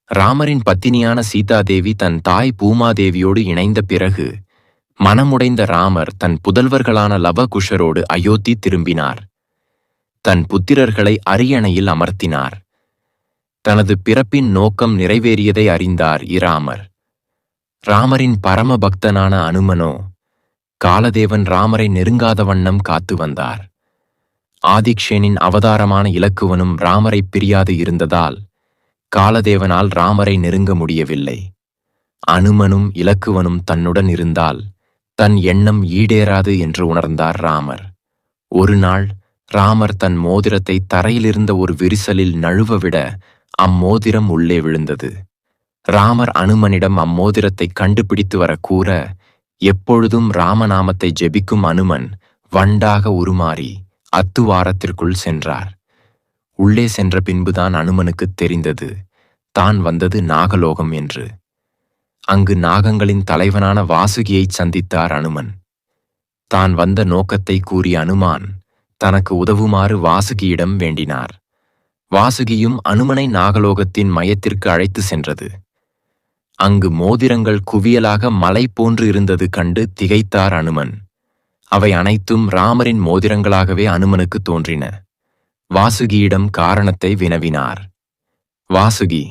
ராமரின் பத்தினியான சீதாதேவி தன் தாய் பூமாதேவியோடு இணைந்த பிறகு மனமுடைந்த ராமர் தன் புதல்வர்களான லவகுஷரோடு அயோத்தி திரும்பினார். தன் புத்திரர்களை அரியணையில் அமர்த்தினார். தனது பிறப்பின் நோக்கம் நிறைவேறியதை அறிந்தார் இராமர். ராமரின் பரம பக்தனான அனுமனோ காலதேவன் ராமரை நெருங்காத வண்ணம் காத்து வந்தார். ஆதிக்ஷேனின் அவதாரமான இலக்குவனும் ராமரை பிரியாது இருந்ததால் காலதேவனால் ராமரை நெருங்க முடியவில்லை. அனுமனும் இலக்குவனும் தன்னுடன் இருந்தால் தன் எண்ணம் ஈடேறாது என்று உணர்ந்தார் ராமர். ஒரு நாள் ராமர் தன் மோதிரத்தை தரையிலிருந்த ஒரு விரிசலில் நழுவவிட அம்மோதிரம் உள்ளே விழுந்தது. ராமர் அனுமனிடம் அம்மோதிரத்தை கண்டுபிடித்து வர கூற, எப்பொழுதும் ராமநாமத்தை ஜெபிக்கும் அனுமன் வண்டாக உருமாறி அத்துவாரத்திற்குள் சென்றார். உள்ளே சென்ற பின்புதான் அனுமனுக்குத் தெரிந்தது தான் வந்தது நாகலோகம் என்று. அங்கு நாகங்களின் தலைவனான வாசுகியைச் சந்தித்தார் அனுமன். தான் வந்த நோக்கத்தை கூறிய அனுமான் தனக்கு உதவுமாறு வாசுகியிடம் வேண்டினார். வாசுகியும் அனுமனை நாகலோகத்தின் மையத்திற்கு அழைத்து சென்றது. அங்கு மோதிரங்கள் குவியலாக மலை போன்று இருந்தது கண்டு திகைத்தார் அனுமன். அவை அனைத்தும் ராமரின் மோதிரங்களாகவே அனுமனுக்கு தோன்றின. வாசுகியிடம் காரணத்தை வினவினார். வாசுகி,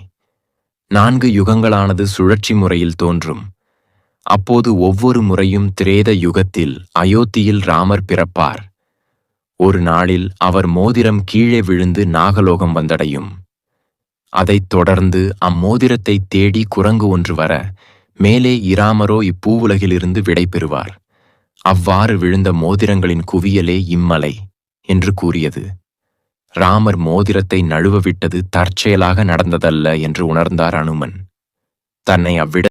4 யுகங்களானது சுழற்சி முறையில் தோன்றும். அப்போது ஒவ்வொரு முறையும் திரேத யுகத்தில் அயோத்தியில் ராமர் பிறப்பார். ஒரு நாளில் அவர் மோதிரம் கீழே விழுந்து நாகலோகம் வந்தடையும். அதைத் தொடர்ந்து அம்மோதிரத்தை தேடி குரங்கு ஒன்று வர மேலே இராமரோ இப்பூவுலகிலிருந்து விடை பெறுவார். அவ்வாறு விழுந்த மோதிரங்களின் குவியலே இம்மலை என்று கூறியது. ராமர் மோதிரத்தை நழுவ விட்டது தற்செயலாக நடந்ததல்ல என்று உணர்ந்தார் அனுமன். தன்னை அவ்விட